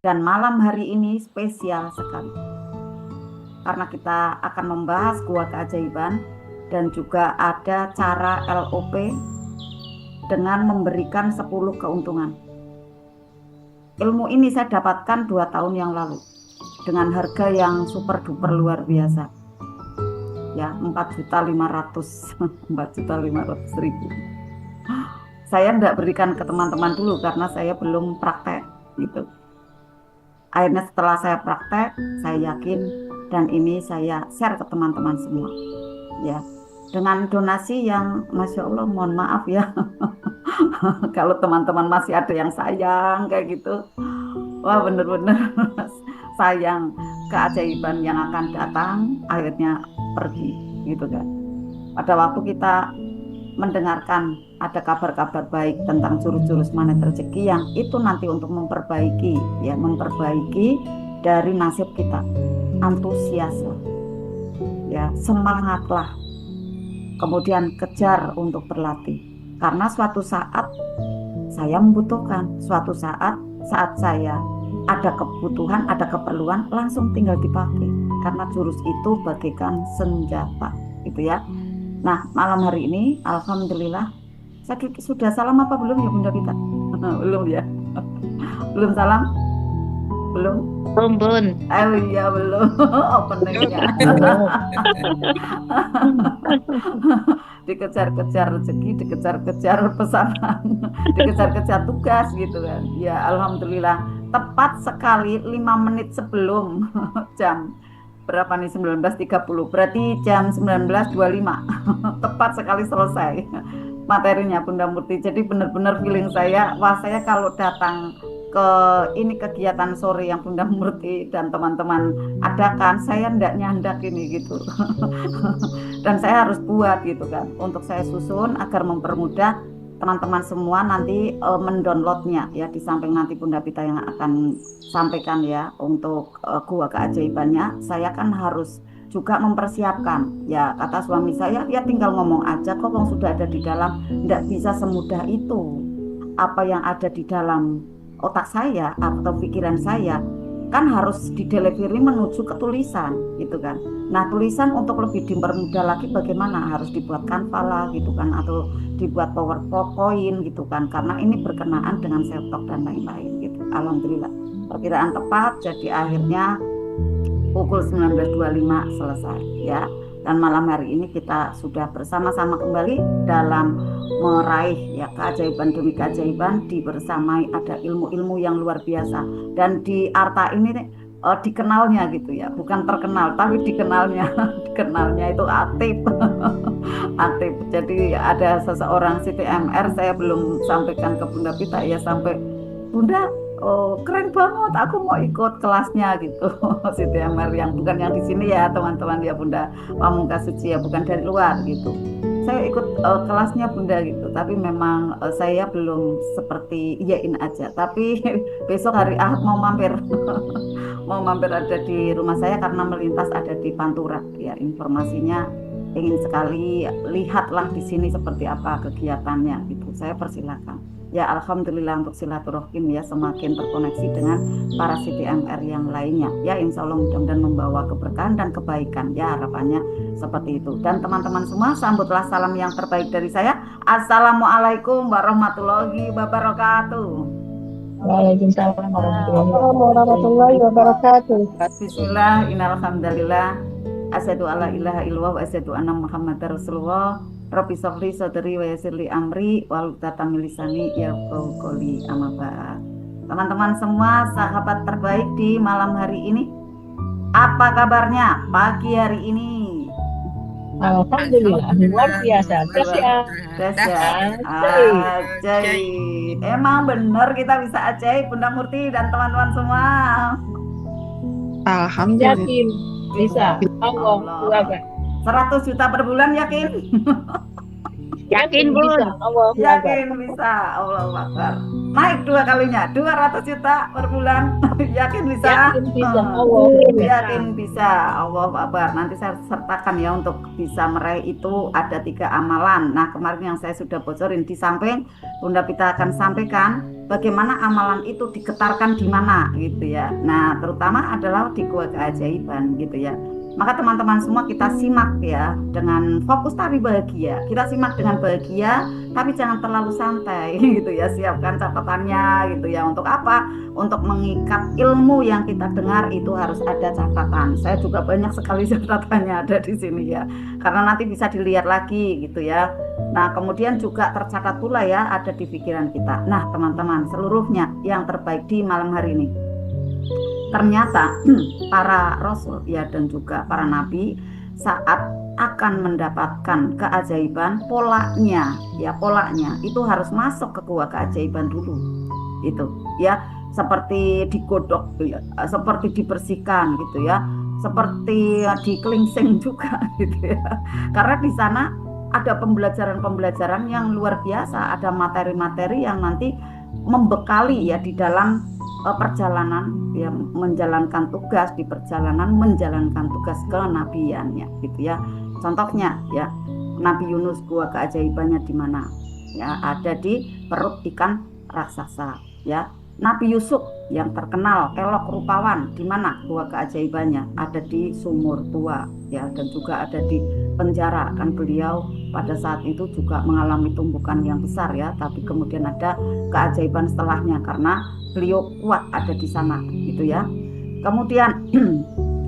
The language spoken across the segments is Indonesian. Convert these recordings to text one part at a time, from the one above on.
Dan malam hari ini spesial sekali, karena kita akan membahas Gua Keajaiban dan juga ada cara LOP dengan memberikan 10 keuntungan. Ilmu ini saya dapatkan 2 tahun yang lalu dengan harga yang super duper luar biasa. Ya, 4.500.000. 4.500.000. Saya tidak berikan ke teman-teman dulu karena saya belum praktek gitu. Akhirnya setelah saya praktek, saya yakin dan ini saya share ke teman-teman semua. Ya, dengan donasi yang Masya Allah, mohon maaf ya. Kalau teman-teman masih ada yang sayang kayak gitu, wah bener-bener sayang keajaiban yang akan datang akhirnya pergi gitu kan. Pada waktu kita mendengarkan ada kabar-kabar baik tentang jurus-jurus magnet rezeki yang itu nanti untuk memperbaiki dari nasib kita, antusias ya, semangatlah, kemudian kejar untuk berlatih karena suatu saat saya membutuhkan, suatu saat saya ada kebutuhan, ada keperluan, langsung tinggal dipakai karena jurus itu bagaikan senjata gitu ya. Nah, malam hari ini alhamdulillah saya sudah salam apa belum ya Bunda Pita? Belum ya? Belum salam? Belum? Bun. Oh iya belum. Openingnya. Dikejar-kejar rezeki, dikejar-kejar pesanan, dikejar-kejar tugas gitu kan. Ya alhamdulillah tepat sekali 5 menit sebelum jam berapa nih, 19.30, berarti jam 19.25 tepat sekali selesai materinya Bunda Murti. Jadi benar-benar feeling saya, wah saya kalau datang ke ini kegiatan sore yang Bunda Murti dan teman-teman adakan, saya ndak nyandak ini gitu. Dan saya harus buat gitu kan, untuk saya susun agar mempermudah teman-teman semua nanti mendownloadnya ya, di samping nanti Bunda Pita yang akan sampaikan ya untuk Gua Keajaibannya. Saya kan harus juga mempersiapkan ya, kata suami saya ya tinggal ngomong aja kok, wong sudah ada di dalam. Nggak bisa semudah itu. Apa yang ada di dalam otak saya atau pikiran saya kan harus didelivery menuju ke tulisan gitu kan. Nah, tulisan untuk lebih dipermudah lagi bagaimana, harus dibuat Canva lah gitu kan, atau dibuat PowerPoint gitu kan, karena ini berkenaan dengan self-talk dan lain-lain gitu. Alhamdulillah perkiraan tepat, jadi akhirnya pukul 19.25 selesai ya. Dan malam hari ini kita sudah bersama-sama kembali dalam meraih ya keajaiban demi keajaiban, dibersamai ada ilmu-ilmu yang luar biasa. Dan di Arta ini dikenalnya gitu ya, bukan terkenal tapi dikenalnya dikenalnya itu Atip. Atip. Jadi ada seseorang CTMR, saya belum sampaikan ke Bunda Pita ya, sampai Bunda, oh keren banget, aku mau ikut kelasnya gitu. Siti Amel yang bukan yang di sini ya teman-teman ya Bunda Pamungkas Suci ya, bukan dari luar gitu. Saya ikut kelasnya Bunda gitu, tapi memang saya belum seperti iyain aja. Tapi besok hari Ahad mau mampir, mau mampir ada di rumah saya karena melintas ada di Pantura ya, informasinya ingin sekali lihatlah di sini seperti apa kegiatannya gitu. Saya persilakan. Ya alhamdulillah untuk silaturahim ya, semakin terkoneksi dengan para CTMR yang lainnya ya, insya Allah mudah-mudahan membawa keberkahan dan kebaikan ya, harapannya seperti itu. Dan teman-teman semua sambutlah salam yang terbaik dari saya. Assalamualaikum warahmatullahi wabarakatuh. Waalaikumsalam warahmatullahi wabarakatuh. Bismillah, innalhamdalillah, asyhadu alla ilaha illallah wa asyhadu anna muhammadar rasulullah. Rabbi sholli sadri wa yassirli amri wahlul 'uqdatam min lisani yafqahu qouli, amma ba'd. Teman-teman semua, sahabat terbaik di malam hari ini, apa kabarnya pagi hari ini? Alhamdulillah luar biasa. Dahsyat. Ajaib. Emang bener kita bisa ajaib Bunda Murti dan teman-teman semua. Alhamdulillah. Yakin bisa. Allah. 100 juta per bulan yakin? Yakin Bun. Yakin bisa. Allahu Akbar. Naik 2 kalinya, 200 juta per bulan. Yakin bisa? Yakin bisa. Allah. Yakin bisa. Allahu Akbar. Nanti saya sertakan ya, untuk bisa meraih itu ada 3 amalan. Nah kemarin yang saya sudah bocorin, di samping Bunda Pita akan sampaikan bagaimana amalan itu diketarkan di mana gitu ya. Nah, terutama adalah di Gua Keajaiban gitu ya. Maka teman-teman semua kita simak ya dengan fokus tari bahagia. Kita simak dengan bahagia, tapi jangan terlalu santai gitu ya. Siapkan catatannya gitu ya. Untuk apa? Untuk mengikat ilmu yang kita dengar itu harus ada catatan. Saya juga banyak sekali catatannya ada di sini ya. Karena nanti bisa dilihat lagi gitu ya. Nah, kemudian juga tercatat pula ya ada di pikiran kita. Nah, teman-teman, seluruhnya yang terbaik di malam hari ini. Ternyata para rasul ya dan juga para nabi saat akan mendapatkan keajaiban polanya itu harus masuk ke gua keajaiban dulu itu ya, seperti digodok ya, seperti dibersihkan gitu ya, seperti dikelingsing juga gitu ya, karena di sana ada pembelajaran-pembelajaran yang luar biasa, ada materi-materi yang nanti membekali ya di dalam perjalanan ya, menjalankan tugas di perjalanan menjalankan tugas kenabiannya gitu ya. Contohnya ya, Nabi Yunus gua keajaibannya di mana? Ya, ada di perut ikan raksasa ya. Nabi Yusuf yang terkenal elok rupawan di mana gua keajaibannya? Ada di sumur tua ya, dan juga ada di penjara. Kan beliau pada saat itu juga mengalami tumbukan yang besar ya, tapi kemudian ada keajaiban setelahnya karena beliau kuat ada di sana gitu ya. Kemudian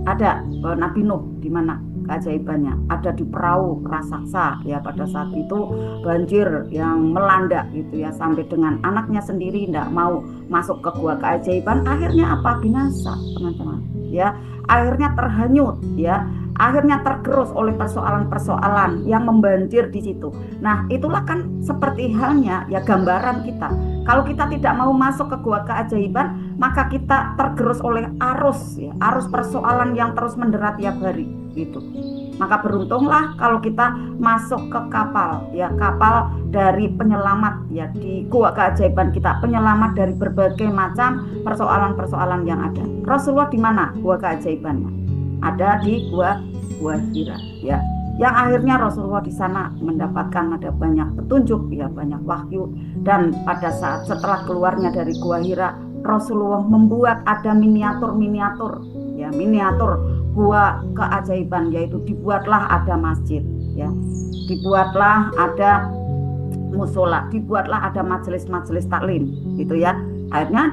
ada Nabi Nuh di mana keajaibannya? Ada di perahu raksasa ya, pada saat itu banjir yang melanda gitu ya, sampai dengan anaknya sendiri tidak mau masuk ke gua keajaiban. Akhirnya apa? Binasa teman-teman ya, akhirnya terhanyut ya, akhirnya tergerus oleh persoalan-persoalan yang membanjir di situ. Nah, itulah kan seperti halnya ya gambaran kita. Kalau kita tidak mau masuk ke gua keajaiban, maka kita tergerus oleh arus ya, arus persoalan yang terus mendera tiap hari gitu. Maka beruntunglah kalau kita masuk ke kapal ya, kapal dari penyelamat ya, di gua keajaiban kita penyelamat dari berbagai macam persoalan-persoalan yang ada. Rasulullah di mana gua keajaibannya? Ada di gua Hira ya, yang akhirnya Rasulullah di sana mendapatkan ada banyak petunjuk ya, banyak wahyu. Dan pada saat setelah keluarnya dari gua Hira, Rasulullah membuat ada miniatur ya, miniatur gua keajaiban, yaitu dibuatlah ada masjid ya, dibuatlah ada musola, dibuatlah ada majelis-majelis taklim gitu ya. Akhirnya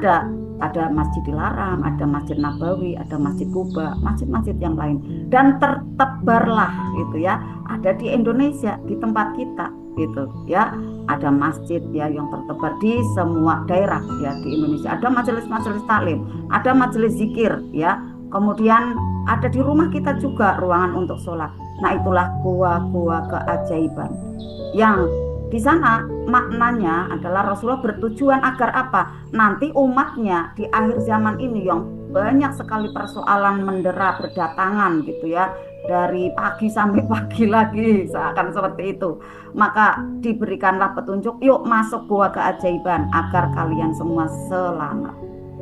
ada Masjidil Haram, ada Masjid Nabawi, ada Masjid Kuba, masjid-masjid yang lain, dan tertebarlah gitu ya, ada di Indonesia, di tempat kita gitu ya, ada masjid ya yang tertebar di semua daerah ya di Indonesia, ada majelis-majelis taklim, ada majelis zikir ya, kemudian ada di rumah kita juga ruangan untuk sholat. Nah, itulah gua-gua keajaiban yang di sana maknanya adalah Rasulullah bertujuan agar apa? Nanti umatnya di akhir zaman ini yang banyak sekali persoalan mendera berdatangan gitu ya, dari pagi sampai pagi lagi seakan seperti itu. Maka diberikanlah petunjuk, yuk masuk gua keajaiban agar kalian semua selamat.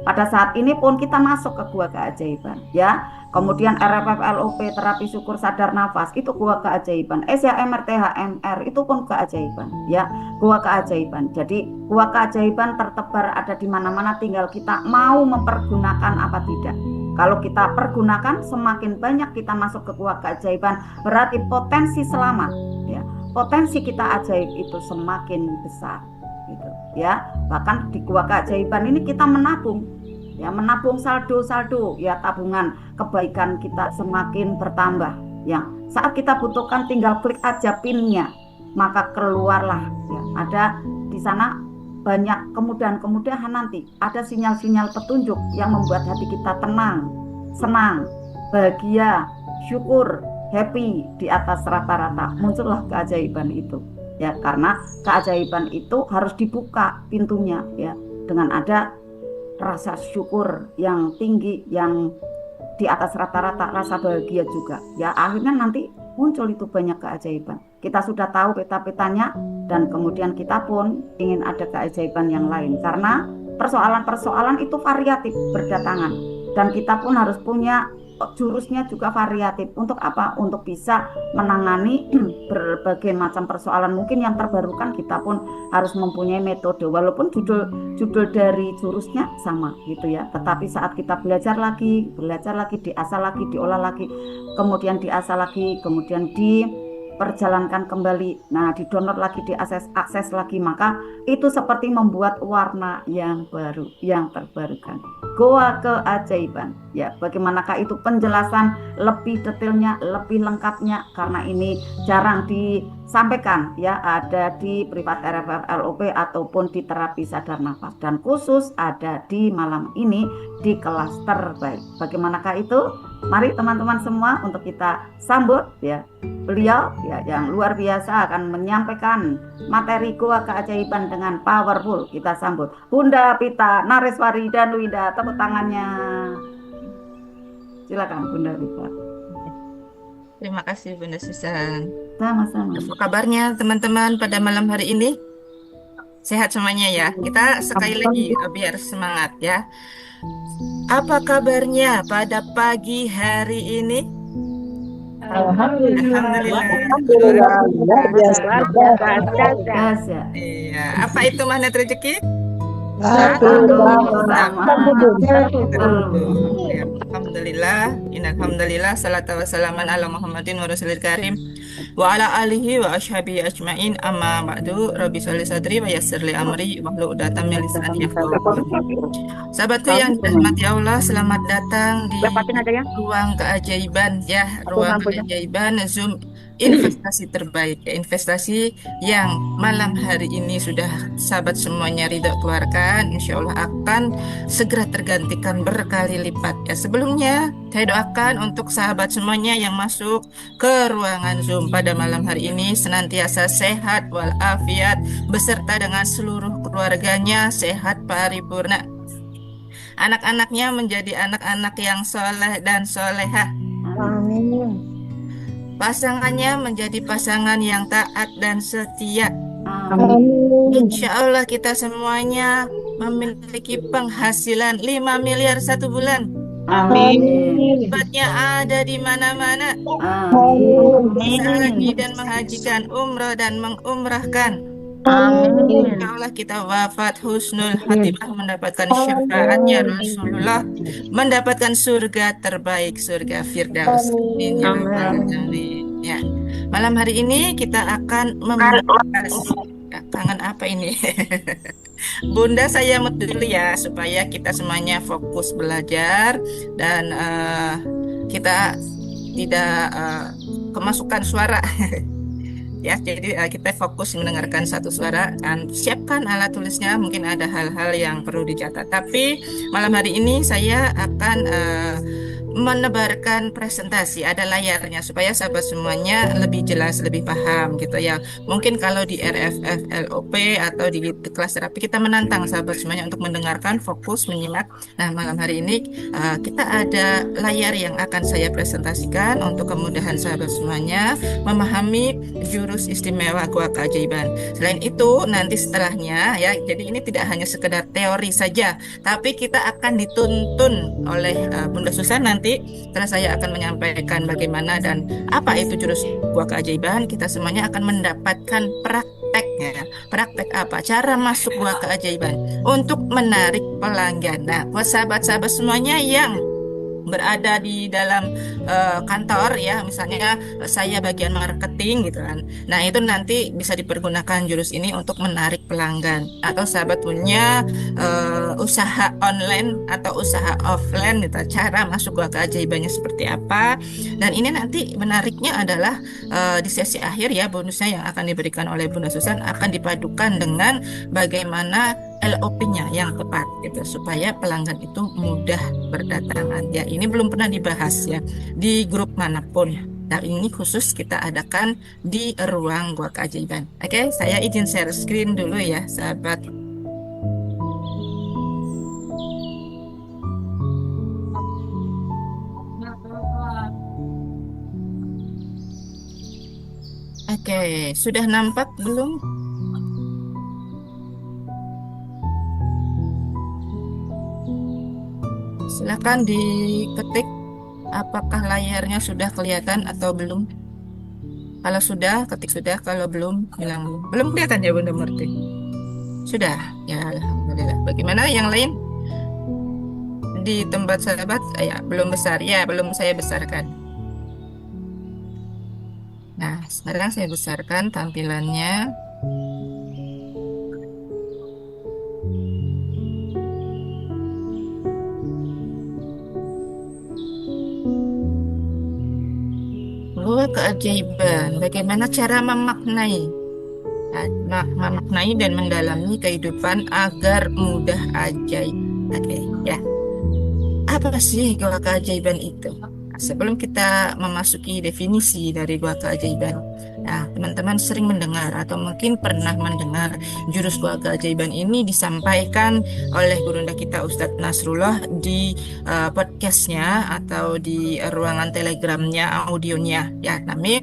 Pada saat ini pun kita masuk ke gua keajaiban ya. Kemudian RFFLOP terapi syukur sadar nafas itu gua keajaiban. SYMR THMR itu pun keajaiban ya, gua keajaiban. Jadi gua keajaiban tertebar ada di mana-mana, tinggal kita mau mempergunakan apa tidak. Kalau kita pergunakan, semakin banyak kita masuk ke gua keajaiban, berarti potensi selamat ya, potensi kita ajaib itu semakin besar gitu ya. Bahkan di gua keajaiban ini kita menabung ya, menabung saldo ya, tabungan kebaikan kita semakin bertambah ya. Saat kita butuhkan tinggal klik aja pinnya, maka keluarlah ya, ada di sana banyak kemudahan-kemudahan, nanti ada sinyal-sinyal petunjuk yang membuat hati kita tenang, senang, bahagia, syukur, happy di atas rata-rata. Muncullah keajaiban itu ya, karena keajaiban itu harus dibuka pintunya ya, dengan ada rasa syukur yang tinggi, yang di atas rata-rata, rasa bahagia juga ya. Akhirnya nanti muncul itu banyak keajaiban. Kita sudah tahu peta-petanya, dan kemudian kita pun ingin ada keajaiban yang lain, karena persoalan-persoalan itu variatif berdatangan, dan kita pun harus punya jurusnya juga variatif. Untuk apa? Untuk bisa menangani berbagai macam persoalan. Mungkin yang terbarukan kita pun harus mempunyai metode. Walaupun judul dari jurusnya sama gitu ya. Tetapi saat kita belajar lagi, diasah lagi, diolah lagi, kemudian diasah lagi, kemudian diperjalankan kembali. Nah, di-download lagi, akses lagi, maka itu seperti membuat warna yang baru, yang terbarukan. Goa Keajaiban. Ya, bagaimanakah itu penjelasan lebih detailnya, lebih lengkapnya, karena ini jarang disampaikan ya, ada di privat RFF LOP ataupun di terapi sadar nafas, dan khusus ada di malam ini di kelas terbaik. Bagaimanakah itu? Mari teman-teman semua untuk kita sambut ya beliau ya yang luar biasa akan menyampaikan materi Goa Keajaiban dengan powerful. Kita sambut Bunda Pita Nareswari dan Winda, tepuk tangannya. Silakan Bunda Pita. Terima kasih Bunda Susan. Sama-sama. Apa kabarnya teman-teman pada malam hari ini? Sehat semuanya ya. Kita sekali lagi biar semangat ya. Apa kabarnya pada pagi hari ini? Alhamdulillah. Alhamdulillah. Luar biasa. Iya. Apa itu magnet rezeki? Satu sama. Betul. Alhamdulillah, innalhamdulillah, salatu wassalaman ala Muhammadin wa rasulil karim wa ala alihi wa ashabihi ajmain, amma ba'du. Rabbi sholli sadri wa yassir li amri wahlul 'uqdatam min lisani yafqahu qawli. Sahabatku yang dirahmati Allah, selamat datang di ruang keajaiban ya, ruang keajaiban Zoom investasi terbaik ya, investasi yang malam hari ini sudah sahabat semuanya ridho keluarkan, insya Allah akan segera tergantikan berkali lipat ya. Sebelumnya saya doakan untuk sahabat semuanya yang masuk ke ruangan Zoom pada malam hari ini senantiasa sehat walafiat beserta dengan seluruh keluarganya sehat paripurna, anak-anaknya menjadi anak-anak yang soleh dan solehah. Amin. Pasangannya menjadi pasangan yang taat dan setia. Amin. Insya Allah kita semuanya memiliki penghasilan 5 miliar satu bulan. Amin. Tempatnya ada di mana-mana. Amin. Bisa haji dan menghajikan, umroh dan mengumrahkan. Amin. Insya Allah kita wafat husnul khatimah, mendapatkan syafaatnya Rasulullah, mendapatkan surga terbaik, surga Firdaus. Amin. Amin. Ya. Malam hari ini kita akan membahas kangen apa ini? Bunda saya mute dulu ya supaya kita semuanya fokus belajar dan kita tidak kemasukan suara. Ya, jadi kita fokus mendengarkan satu suara dan siapkan alat tulisnya. Mungkin ada hal-hal yang perlu dicatat. Tapi malam hari ini saya akan menebarkan presentasi, ada layarnya supaya sahabat semuanya lebih jelas, lebih paham gitu ya. Mungkin kalau di RFF LOP atau di kelas terapi kita menantang sahabat semuanya untuk mendengarkan, fokus, menyimak. Nah, malam hari ini kita ada layar yang akan saya presentasikan untuk kemudahan sahabat semuanya memahami jurus istimewa Goa Keajaiban. Selain itu, nanti setelahnya ya, jadi ini tidak hanya sekedar teori saja, tapi kita akan dituntun oleh Bunda Susan nanti setelah saya akan menyampaikan bagaimana dan apa itu jurus Goa Keajaiban. Kita semuanya akan mendapatkan prakteknya. Praktek apa? Cara masuk Goa Keajaiban untuk menarik pelanggan. Nah, buat sahabat-sahabat semuanya yang berada di dalam kantor ya, misalnya saya bagian marketing gitu kan. Nah, itu nanti bisa dipergunakan jurus ini untuk menarik pelanggan. Atau sahabat punya usaha online atau usaha offline gitu, cara masuk Goa Keajaibannya seperti apa. Dan ini nanti menariknya adalah di sesi akhir ya, bonusnya yang akan diberikan oleh Bunda Susan akan dipadukan dengan bagaimana LOP-nya yang tepat gitu supaya pelanggan itu mudah berdatangan ya. Ini belum pernah dibahas ya di grup manapun. Nah, ini khusus kita adakan di ruang Goa Keajaiban. Oke, saya izin share screen dulu ya, sahabat. Oke, sudah nampak belum? Silakan diketik Apakah layarnya sudah kelihatan atau belum? Kalau sudah, ketik sudah. Kalau belum, bilang belum. Belum kelihatan ya Bunda Murti? Sudah. Ya, Alhamdulillah. Bagaimana yang lain? Di tempat sahabat, ya, belum besar. Ya, belum saya besarkan. Nah, sekarang saya besarkan tampilannya. Dua keajaiban. Bagaimana cara memaknai? Memaknai dan mendalami kehidupan agar mudah ajaib. Oke, ya. Apa sih gua keajaiban itu? Sebelum kita memasuki definisi dari gua keajaiban, nah teman-teman sering mendengar atau mungkin pernah mendengar jurus gua keajaiban ini disampaikan oleh gurunda kita Ustadz Nasrullah di podcastnya atau di ruangan telegramnya, audionya. Ya, tapi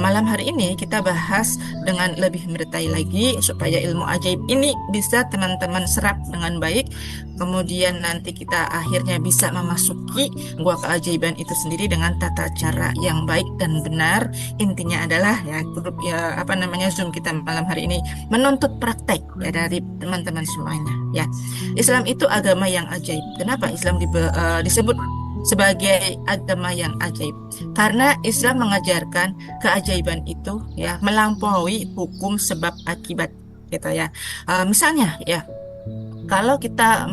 malam hari ini kita bahas dengan lebih mendetail lagi supaya ilmu ajaib ini bisa teman-teman serap dengan baik. Kemudian nanti kita akhirnya bisa memasuki gua keajaiban itu sendiri dengan tata cara yang baik dan benar. Intinya adalah ya grup ya apa namanya Zoom kita malam hari ini menuntut praktek ya dari teman-teman semuanya. Ya, Islam itu agama yang ajaib. Kenapa Islam disebut sebagai agama yang ajaib? Karena Islam mengajarkan keajaiban itu ya melampaui hukum sebab akibat gitu ya. Misalnya ya, kalau kita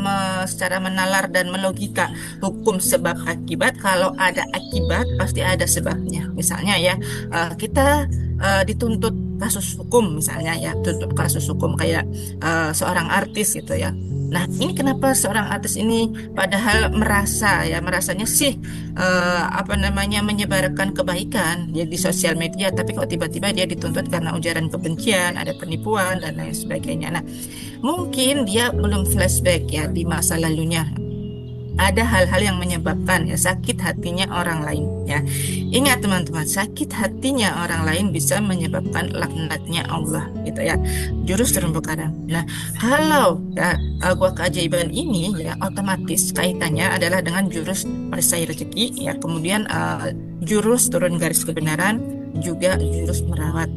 secara menalar dan melogika hukum sebab akibat, kalau ada akibat pasti ada sebabnya. Misalnya ya, kita dituntut kasus hukum misalnya ya, tuntut kasus hukum kayak seorang artis gitu ya. Nah, ini kenapa seorang artis ini padahal merasanya sih apa namanya menyebarkan kebaikan ya di sosial media, tapi kok tiba-tiba dia dituntut karena ujaran kebencian, ada penipuan dan lain sebagainya. Nah, mungkin dia belum flashback ya di masa lalunya. Ada hal-hal yang menyebabkan ya sakit hatinya orang lain ya. Ingat teman-teman, sakit hatinya orang lain bisa menyebabkan laknatnya Allah gitu ya. Jurus terumbu karang. Nah, kalau ya, gua keajaiban ini ya otomatis kaitannya adalah dengan jurus perisai rezeki ya. Kemudian jurus turun garis kebenaran, juga jurus merawat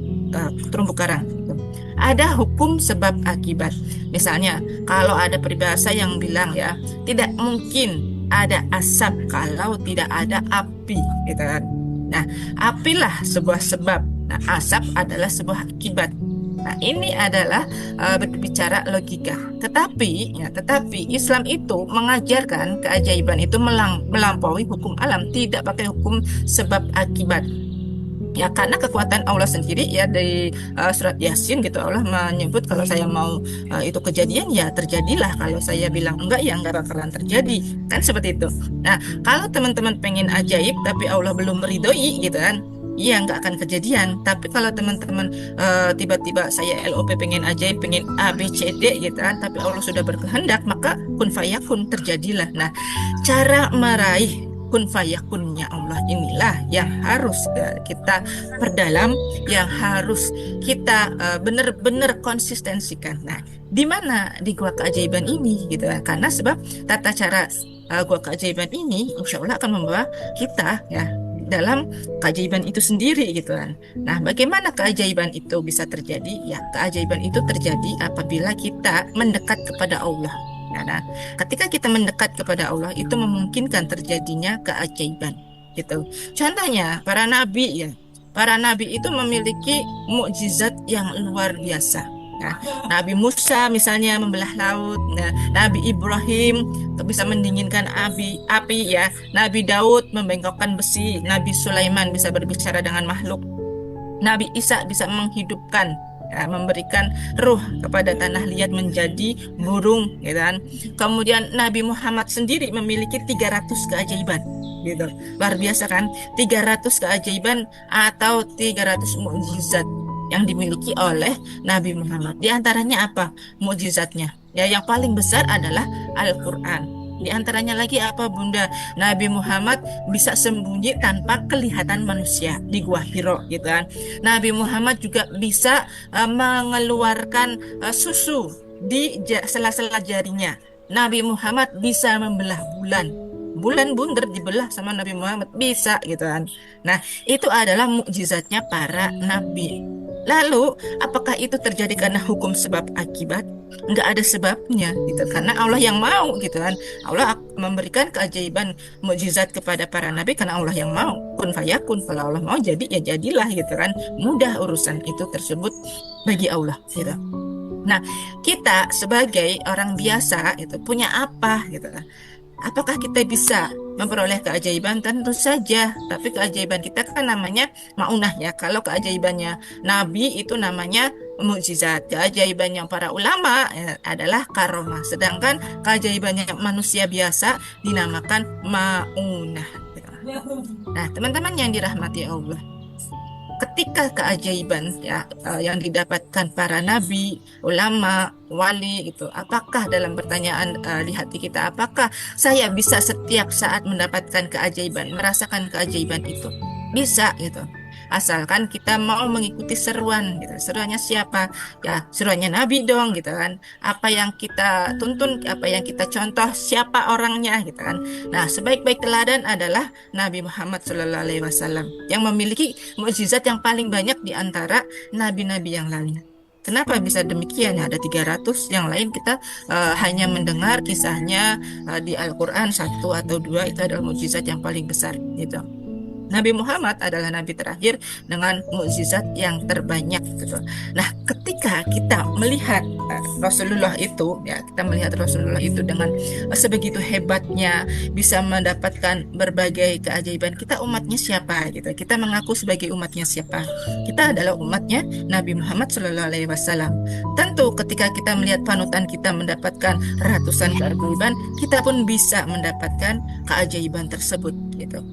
terumbu karang gitu. Ada hukum sebab akibat. Misalnya, kalau ada peribahasa yang bilang ya, tidak mungkin ada asap kalau tidak ada api, gitu kan. Nah, apilah sebuah sebab. Nah, asap adalah sebuah akibat. Nah, ini adalah berbicara logika. Tetapi Islam itu mengajarkan keajaiban itu melampaui hukum alam, tidak pakai hukum sebab akibat. Ya, karena kekuatan Allah sendiri ya dari surat Yasin gitu, Allah menyebut kalau saya mau itu kejadian ya terjadilah, kalau saya bilang enggak ya enggak bakalan terjadi, kan seperti itu. Nah, kalau teman-teman pengen ajaib tapi Allah belum meridhoi gitu kan, iya nggak akan kejadian. Tapi kalau teman-teman tiba-tiba saya LOP pengen ajaib, pengen A B C D gitu kan, tapi Allah sudah berkehendak, maka kun fayakun terjadilah. Nah, cara meraih kun fayakunnya Allah inilah yang harus kita perdalam, yang harus kita benar-benar konsistensikan. Nah, di mana di gua keajaiban ini gitu ya? Karena sebab tata cara gua keajaiban ini insya Allah akan membawa kita ya dalam keajaiban itu sendiri gitu kan. Nah, bagaimana keajaiban itu bisa terjadi? Ya, keajaiban itu terjadi apabila kita mendekat kepada Allah. Nah, ketika kita mendekat kepada Allah itu memungkinkan terjadinya keajaiban gitu. Contohnya para nabi ya. Para nabi itu memiliki mukjizat yang luar biasa. Nah, Nabi Musa misalnya membelah laut, nah, Nabi Ibrahim bisa mendinginkan api ya, Nabi Daud membengkokkan besi, Nabi Sulaiman bisa berbicara dengan makhluk, Nabi Isa bisa menghidupkan ya, memberikan ruh kepada tanah liat menjadi burung gitu kan. Kemudian Nabi Muhammad sendiri memiliki 300 keajaiban gitu. Luar biasa kan? 300 keajaiban atau 300 mukjizat yang dimiliki oleh Nabi Muhammad. Di antaranya apa mukjizatnya? Ya, yang paling besar adalah Al-Qur'an. Di antaranya lagi apa Bunda? Nabi Muhammad bisa sembunyi tanpa kelihatan manusia di Gua Hiro gitu kan. Nabi Muhammad juga bisa mengeluarkan susu di sela-sela jarinya. Nabi Muhammad bisa membelah bulan. bulan bundar dibelah sama Nabi Muhammad bisa gitu kan. Nah, itu adalah mukjizatnya para nabi. Lalu, apakah itu terjadi karena hukum sebab akibat? Nggak ada sebabnya gitu, karena Allah yang mau gitu kan. Allah memberikan keajaiban mukjizat kepada para nabi karena Allah yang mau. Kun fayakun, kalau Allah mau jadi ya jadilah gitu kan. Mudah urusan itu tersebut bagi Allah gitu. Nah, kita sebagai orang biasa itu punya apa gitu kan? Apakah kita bisa memperoleh keajaiban? Tentu saja, tapi keajaiban kita kan namanya maunah ya. Kalau keajaibannya Nabi itu namanya mukjizat. Keajaiban yang para ulama adalah karomah. Sedangkan keajaibannya manusia biasa dinamakan maunah. Nah, teman-teman yang dirahmati Allah, ketika keajaiban ya yang didapatkan para nabi, ulama, wali itu, apakah dalam pertanyaan di hati kita, apakah saya bisa setiap saat mendapatkan keajaiban, merasakan keajaiban itu? Bisa gitu. Asalkan kita mau mengikuti seruan gitu. Seruannya siapa? Ya, seruannya Nabi dong gitu kan. Apa yang kita tuntun, apa yang kita contoh, siapa orangnya gitu kan. Nah, sebaik-baik teladan adalah Nabi Muhammad SAW yang memiliki mukjizat yang paling banyak di antara nabi-nabi yang lain. Kenapa bisa demikian? Ada 300, yang lain kita hanya mendengar kisahnya di Al-Quran, satu atau dua, itu adalah mukjizat yang paling besar gitu. Nabi Muhammad adalah nabi terakhir dengan mukjizat yang terbanyak gitu. Nah, ketika kita melihat Rasulullah itu ya, kita melihat Rasulullah itu dengan sebegitu hebatnya bisa mendapatkan berbagai keajaiban. Kita umatnya siapa gitu. Kita mengaku sebagai umatnya siapa? Kita adalah umatnya Nabi Muhammad SAW. Tentu ketika kita melihat panutan kita mendapatkan ratusan keajaiban, kita pun bisa mendapatkan keajaiban tersebut gitu.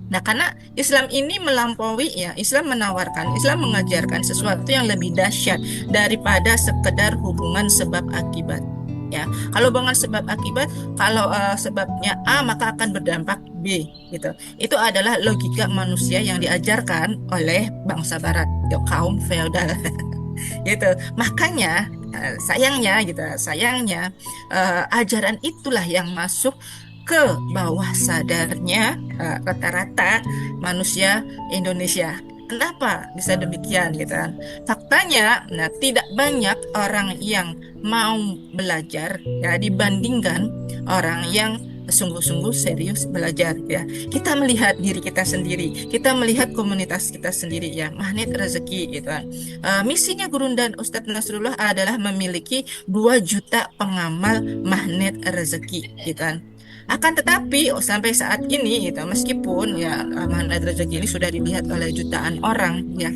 Nah, karena Islam ini melampaui ya, Islam menawarkan, Islam mengajarkan sesuatu yang lebih dahsyat daripada sekedar hubungan sebab akibat. Ya, kalau hubungan sebab akibat, kalau sebabnya A maka akan berdampak B gitu. Itu adalah logika manusia yang diajarkan oleh bangsa Barat, ya, kaum feodal. Gitu. Makanya sayangnya gitu, sayangnya ajaran itulah yang masuk ke bawah sadarnya rata-rata manusia Indonesia. Kenapa bisa demikian gitu kan? Faktanya, nah, tidak banyak orang yang mau belajar ya dibandingkan orang yang sungguh-sungguh serius belajar ya. Kita melihat diri kita sendiri, kita melihat komunitas kita sendiri ya, magnet rezeki gitu kan. Misinya Guru dan Ustadz Nasrullah adalah memiliki 2 juta pengamal magnet rezeki gitu kan. Akan tetapi sampai saat ini gitu, meskipun ya magnet rezeki ini sudah dilihat oleh jutaan orang ya,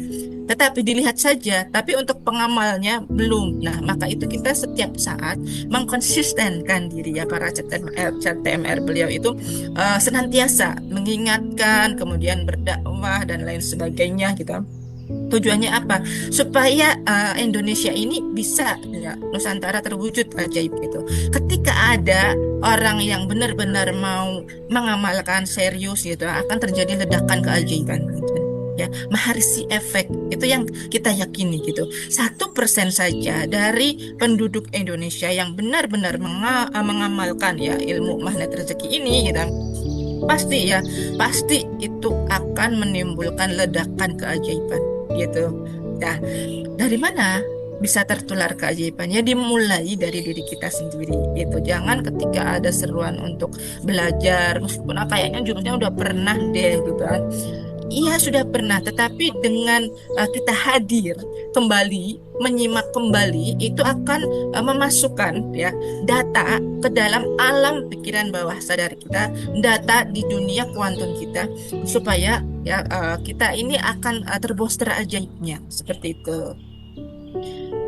tetapi dilihat saja, tapi untuk pengamalnya belum. Nah, maka itu kita setiap saat mengkonsistenkan diri ya, para CTMR beliau itu senantiasa mengingatkan, kemudian berdakwah dan lain sebagainya gitu. Tujuannya apa? Supaya Indonesia ini bisa ya, Nusantara terwujud ajaib gitu. Ketika ada orang yang benar-benar mau mengamalkan serius gitu, akan terjadi ledakan keajaiban gitu. Ya, maharisi efek itu yang kita yakini gitu. 1% saja dari penduduk Indonesia yang benar-benar mengamalkan ya ilmu magnet rezeki ini gitu, pasti itu akan menimbulkan ledakan keajaiban gitu. Nah, dari mana bisa tertular keajaibannya? Dimulai dari diri kita sendiri gitu. Jangan ketika ada seruan untuk belajar, meskipun kayaknya jurusnya udah pernah deh gitu kan. Iya, sudah pernah, tetapi dengan kita hadir kembali, menyimak kembali, itu akan memasukkan ya data ke dalam alam pikiran bawah sadar kita, data di dunia kuantum kita, supaya ya kita ini akan terbooster ajaibnya seperti itu.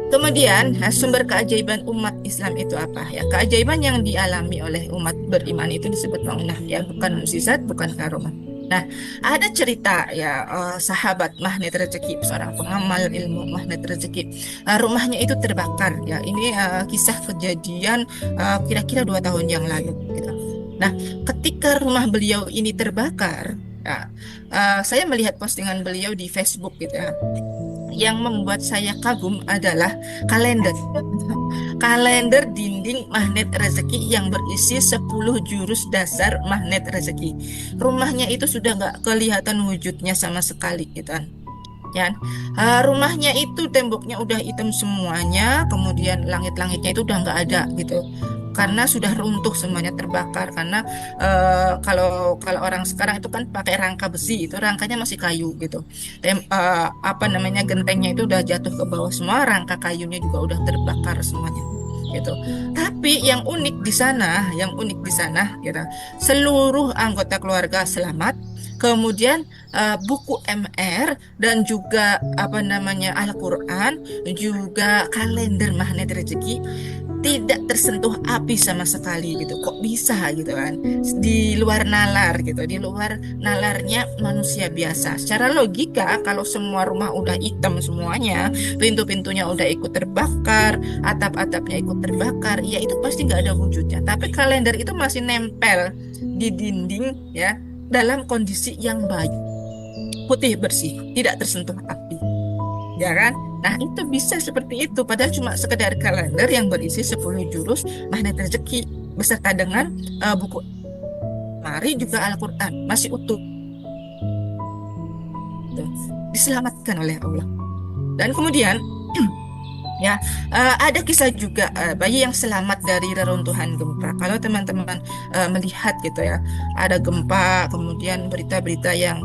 Kemudian sumber keajaiban umat Islam itu apa ya? Keajaiban yang dialami oleh umat beriman itu disebut maunah ya, bukan mukjizat, bukan karomah. Nah, ada cerita ya sahabat magnet rezeki, seorang pengamal ilmu magnet rezeki, rumahnya itu terbakar ya. Ini kisah kejadian kira-kira 2 tahun yang lalu gitu. Nah, ketika rumah beliau ini terbakar, ya, saya melihat postingan beliau di Facebook gitu ya. Yang membuat saya kagum adalah kalender. kalender dinding magnet rezeki yang berisi 10 jurus dasar magnet rezeki. Rumahnya itu sudah nggak kelihatan wujudnya sama sekali gitu kan. Ya, rumahnya itu temboknya udah hitam semuanya, kemudian langit-langitnya itu udah nggak ada gitu, karena sudah runtuh semuanya, terbakar. Karena kalau kalau orang sekarang itu kan pakai rangka besi, itu rangkanya masih kayu gitu. Apa namanya, gentengnya itu udah jatuh ke bawah semua, rangka kayunya juga udah terbakar semuanya gitu. Tapi yang unik di sana gitu, seluruh anggota keluarga selamat. Kemudian buku MR dan juga apa namanya Al-Quran, juga kalender magnet rezeki tidak tersentuh api sama sekali gitu. Kok bisa gitu kan? Di luar nalar gitu, di luar nalarnya manusia biasa. Secara logika kalau semua rumah udah hitam semuanya, pintu-pintunya udah ikut terbakar, atap-atapnya ikut terbakar, ya itu pasti nggak ada wujudnya. Tapi kalender itu masih nempel di dinding ya, dalam kondisi yang baik, putih bersih, tidak tersentuh api, ya kan? Nah itu bisa seperti itu, padahal cuma sekedar kalender yang berisi 10 jurus magnet rezeki beserta dengan buku mari juga Al-Quran masih utuh. Tuh, diselamatkan oleh Allah. Dan kemudian ya, ada kisah juga bayi yang selamat dari reruntuhan gempa. Kalau teman-teman melihat gitu ya, ada gempa, kemudian berita-berita yang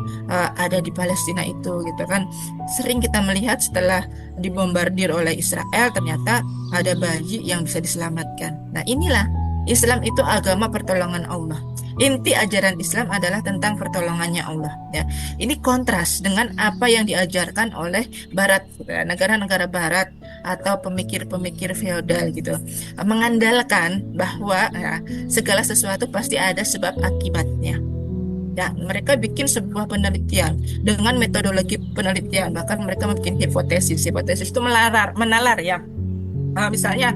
ada di Palestina itu gitu kan, sering kita melihat setelah dibombardir oleh Israel, ternyata ada bayi yang bisa diselamatkan. Nah inilah Islam, itu agama pertolongan Allah. Inti ajaran Islam adalah tentang pertolongannya Allah ya. Ini kontras dengan apa yang diajarkan oleh Barat, negara-negara Barat atau pemikir-pemikir feodal gitu, mengandalkan bahwa ya, segala sesuatu pasti ada sebab akibatnya. Ya, mereka bikin sebuah penelitian dengan metodologi penelitian, bahkan mereka bikin hipotesis. Hipotesis itu menalar ya. Misalnya